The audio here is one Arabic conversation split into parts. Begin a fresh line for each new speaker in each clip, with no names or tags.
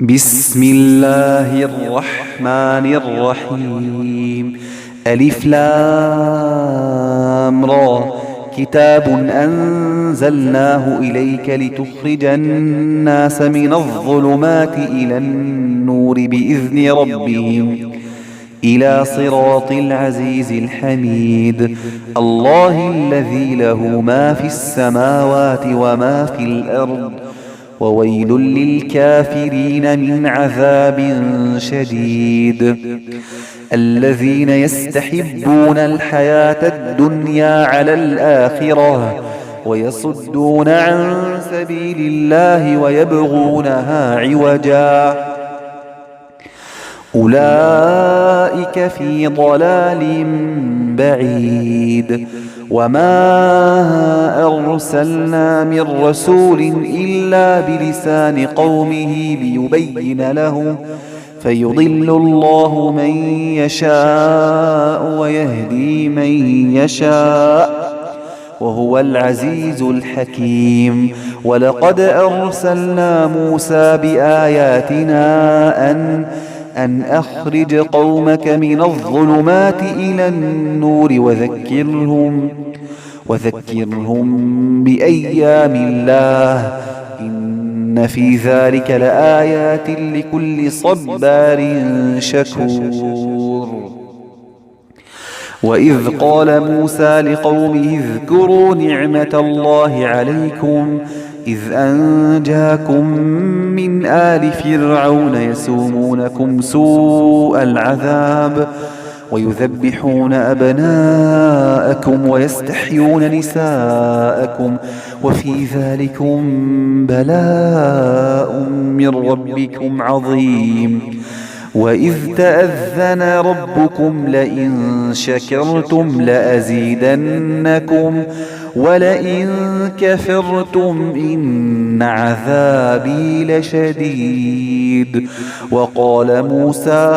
بسم الله الرحمن الرحيم. ألف لام را. كتاب أنزلناه إليك لتخرج الناس من الظلمات إلى النور بإذن ربهم إلى صراط العزيز الحميد. الله الذي له ما في السماوات وما في الأرض، وويل للكافرين من عذاب شديد. الذين يستحبون الحياة الدنيا على الآخرة ويصدون عن سبيل الله ويبغونها عوجا، أولئك في ضلال بعيد. وما أرسلنا من رسول إلا بلسان قومه ليبين لهم، فيضل الله من يشاء ويهدي من يشاء، وهو العزيز الحكيم. ولقد أرسلنا موسى بآياتنا أن أخرج قومك من الظلمات إلى النور وذكرهم بأيام الله، إن في ذلك لآيات لكل صبار شكور. وإذ قال موسى لقومه اذكروا نعمة الله عليكم إذ أنجاكم من آل فرعون يسومونكم سوء العذاب ويذبحون أبناءكم ويستحيون نساءكم، وفي ذلكم بلاء من ربكم عظيم. وإذ تأذن ربكم لئن شكرتم لأزيدنكم ولئن كفرتم إن عذابي لشديد. وقال موسى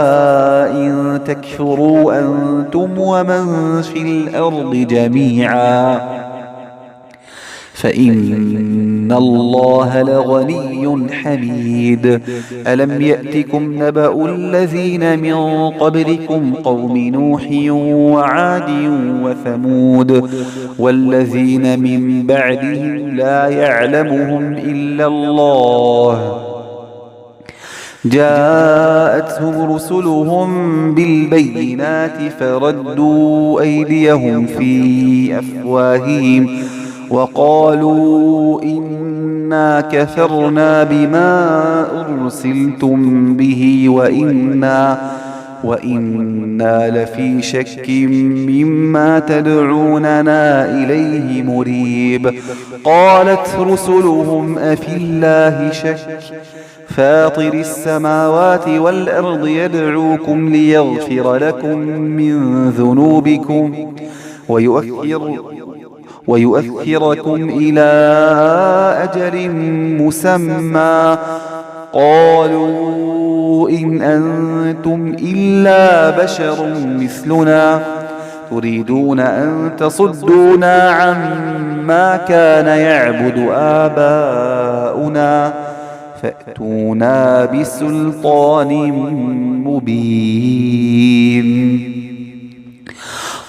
إن تكفروا أنتم ومن في الأرض جميعا فإن الله لغني حميد. ألم يأتكم نبأ الذين من قبلكم قوم نوح وعاد وثمود والذين من بعدهم لا يعلمهم إلا الله، جاءتهم رسلهم بالبينات فردوا أيديهم في أفواههم وقالوا إنا كفرنا بما أرسلتم به وإنا لفي شك مما تدعوننا إليه مريب. قالت رسلهم أفي الله شك فاطر السماوات والأرض يدعوكم ليغفر لكم من ذنوبكم ويؤخركم إلى أجل مسمى. قالوا إن أنتم إلا بشر مثلنا تريدون أن تصدونا عما كان يعبد آباؤنا فأتونا بسلطان مبين.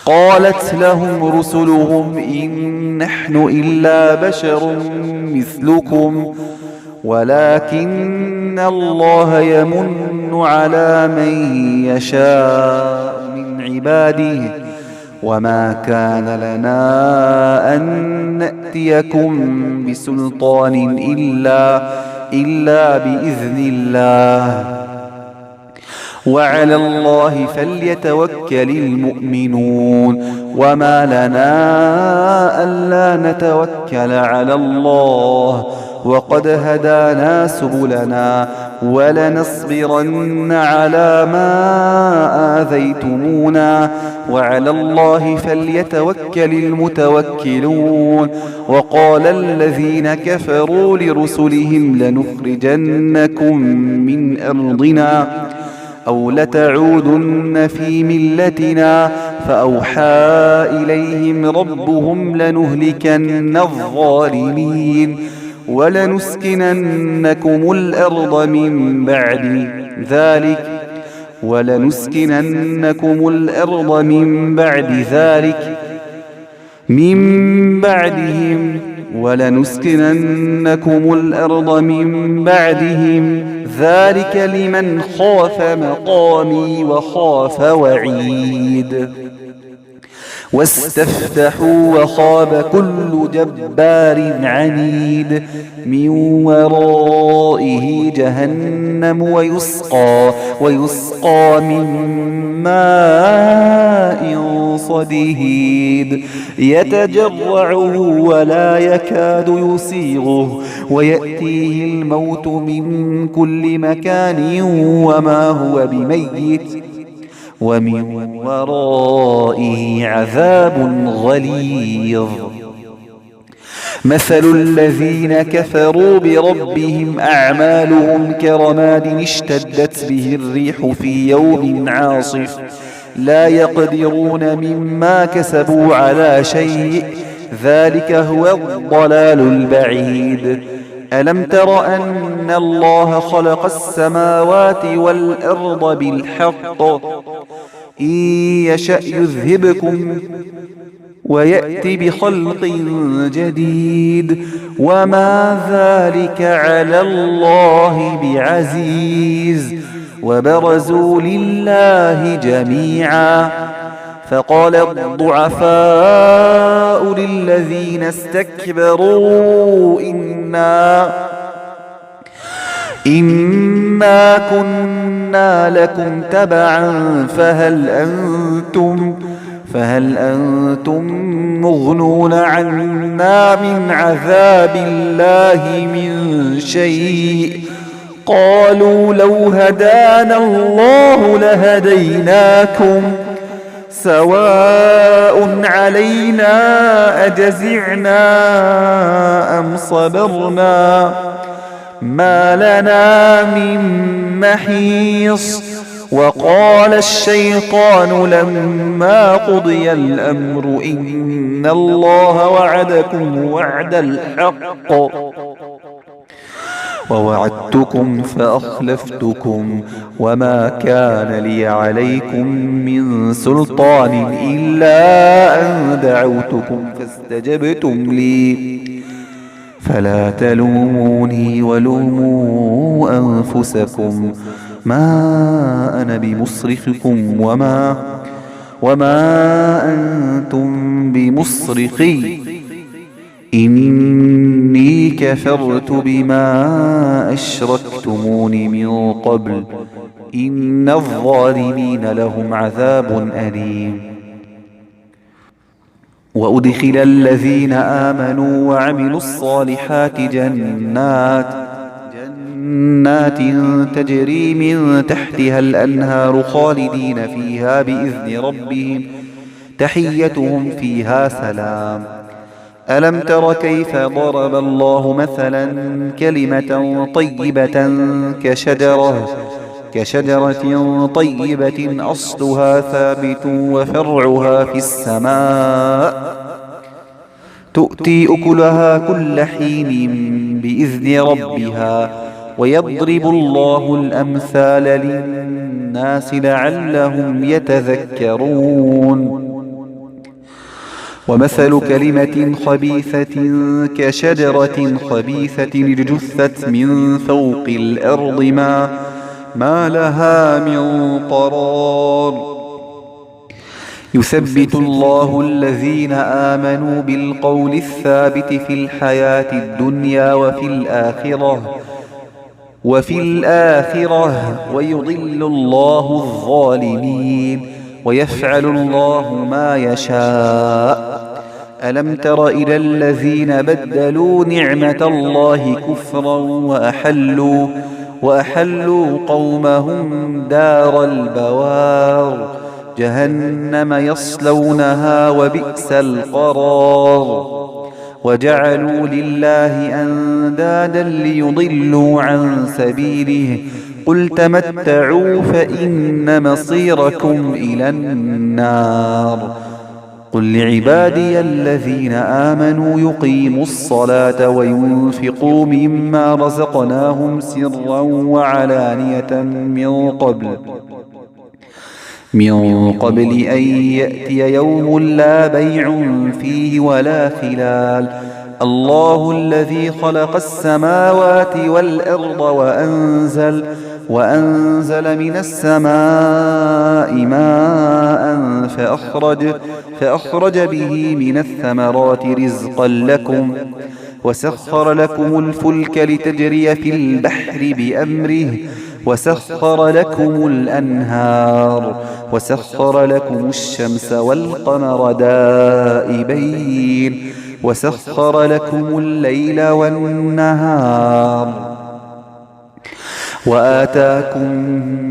قالت لهم رسلهم إن نحن إلا بشر مثلكم ولكن الله يمن على من يشاء من عباده وما كان لنا أن نأتيكم بسلطان إلا بإذن الله، وعلى الله فليتوكل المؤمنون. وما لنا ألا نتوكل على الله وقد هدانا سبلنا ولنصبرن على ما آذيتمونا وعلى الله فليتوكل المتوكلون. وقال الذين كفروا لرسلهم لنخرجنكم من أرضنا أو لتعودن في ملتنا فأوحى إليهم ربهم لنهلكن الظالمين ولنسكننكم الأرض من بعدهم ذلك لمن خاف مقامي وخاف وعيد. واستفتحوا وخاب كل جبار عنيد من ورائه جهنم ويسقى من ماء صديد يتجرعه ولا يكاد يسيغه ويأتيه الموت من كل مكان وما هو بميت ومن ورائه عذاب غليظ. مثل الذين كفروا بربهم أعمالهم كرماد اشتدت به الريح في يوم عاصف لا يقدرون مما كسبوا على شيء ذلك هو الضلال البعيد. ألم تر أن الله خلق السماوات والأرض بالحق إن يشأ يذهبكم ويأتي بخلق جديد وما ذلك على الله بعزيز. وبرزوا لله جميعا فقال الضعفاء للذين استكبروا إنا كنا لكم تبعا فهل أنتم مغنون عنا من عذاب الله من شيء قالوا لو هدانا الله لهديناكم سواء علينا أجزعنا أم صبرنا ما لنا من محيص. وقال الشيطان لما قضي الأمر إن الله وعدكم وعد الحق ووعدتكم فأخلفتكم وما كان لي عليكم من سلطان إلا أن دعوتكم فاستجبتم لي فلا تلوموني ولوموا أنفسكم ما أنا بمصرخكم وما أنتم بمصرخي إني كفرت بما أشركتمون من قبل إن الظالمين لهم عذاب أليم. وأدخل الذين آمنوا وعملوا الصالحات جنات تجري من تحتها الأنهار خالدين فيها بإذن ربهم تحيتهم فيها سلام. ألم تر كيف ضرب الله مثلا كلمة طيبة كشجرة طيبة أصلها ثابت وفرعها في السماء تؤتي أكلها كل حين بإذن ربها ويضرب الله الأمثال للناس لعلهم يتذكرون. ومثل كلمة خبيثة كشجرة خبيثة اجتثت من فوق الأرض ما لها من قرار. يثبت الله الذين آمنوا بالقول الثابت في الحياة الدنيا وفي الآخرة ويضل الله الظالمين ويفعل الله ما يشاء. ألم تر إلى الذين بدلوا نعمة الله كفرا وأحلوا قومهم دار البوار جهنم يصلونها وبئس القرار. وجعلوا لله أندادا ليضلوا عن سبيله قل تمتعوا فإن مصيركم إلى النار. قل لعبادي الذين آمنوا يقيموا الصلاة وينفقوا مما رزقناهم سرا وعلانية من قبل أن يأتي يوم لا بيع فيه ولا خلال. الله الذي خلق السماوات والأرض وأنزل من السماء ماء فأخرج به من الثمرات رزقا لكم، وسخر لكم الفلك لتجري في البحر بأمره، وسخر لكم الأنهار، وسخر لكم الشمس والقمر دائبين، وسخر لكم الليل والنهار، وآتاكم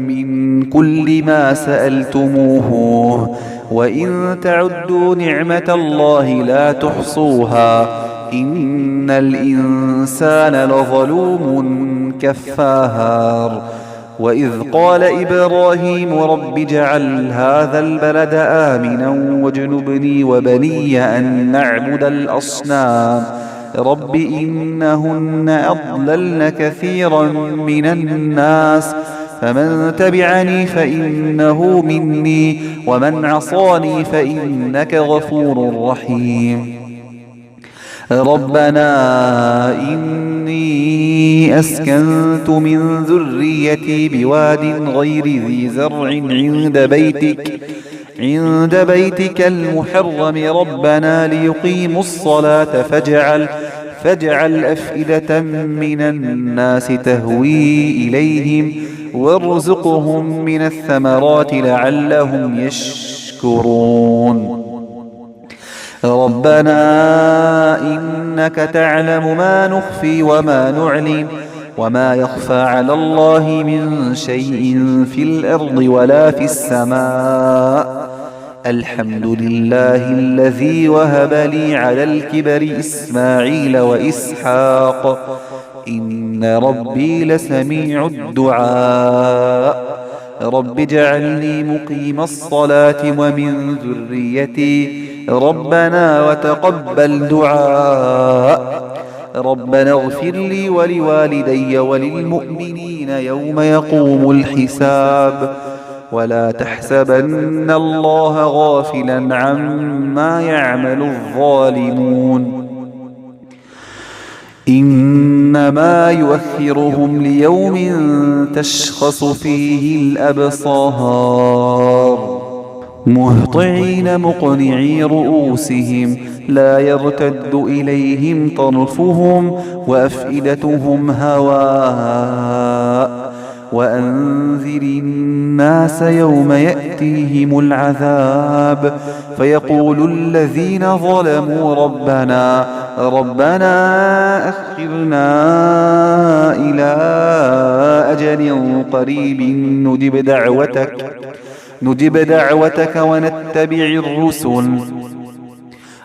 من كل ما سألتموه، وإن تعدوا نعمة الله لا تحصوها، إن الإنسان لظلوم كفار. وإذ قال إبراهيم رب اجعل هذا البلد آمنا واجنبني وبني أن نعبد الأصنام رب إنهن أضللن كثيرا من الناس فمن تبعني فإنه مني ومن عصاني فإنك غفور رحيم. ربنا إني أسكنت من ذريتي بواد غير ذي زرع عند بيتك المحرم ربنا ليقيموا الصلاة فاجعل أفئدة من الناس تهوي إليهم وارزقهم من الثمرات لعلهم يشكرون. ربنا إنك تعلم ما نخفي وما نعلن وما يخفى على الله من شيء في الأرض ولا في السماء. الحمد لله الذي وهب لي على الكبر إسماعيل وإسحاق إن ربي لسميع الدعاء. رب اجعلني مقيم الصلاة ومن ذريتي ربنا وتقبل دعاء. ربنا اغفر لي ولوالدي وللمؤمنين يوم يقوم الحساب. ولا تحسبن الله غافلا عما يعمل الظالمون إنما يؤخرهم ليوم تشخص فيه الأبصار مهطعين مقنعي رؤوسهم لا يرتد إليهم طرفهم وأفئدتهم هواء. وأنذر الناس يوم يأتيهم العذاب فيقول الذين ظلموا ربنا أخرنا إلى أجل قريب نجب دعوتك ونتبع الرسل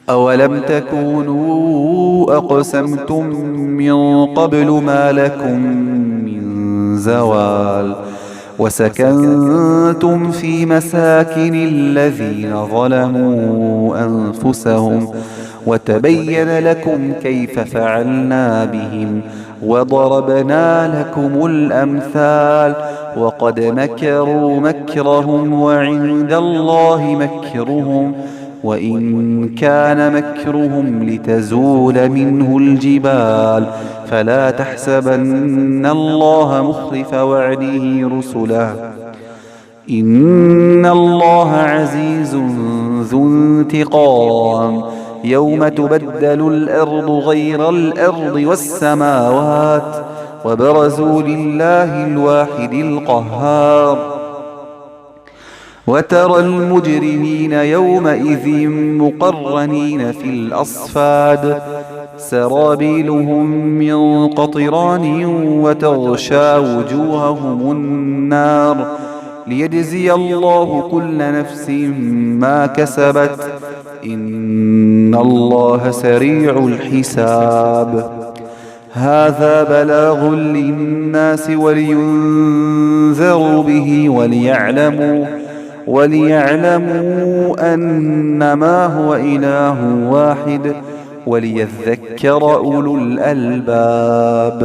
أولم تكونوا أقسمتم من قبل ما لكم من زوال. وسكنتم في مساكن الذين ظلموا أنفسهم وتبين لكم كيف فعلنا بهم وضربنا لكم الأمثال. وقد مكروا مكرهم وعند الله مكرهم وإن كان مكرهم لتزول منه الجبال. فلا تحسبن الله مخلف وعده رسله إن الله عزيز ذو انتقام. يوم تبدل الأرض غير الأرض والسماوات وبرزوا لله الواحد القهار. وترى المجرمين يومئذ مقرنين في الأصفاد سرابيلهم من قطران وتغشى وجوههم النار ليجزي الله كل نفس ما كسبت إن الله سريع الحساب. هذا بلاغ للناس ولينذروا به وليعلموا أنما هو إله واحد وليذكر أولو الألباب.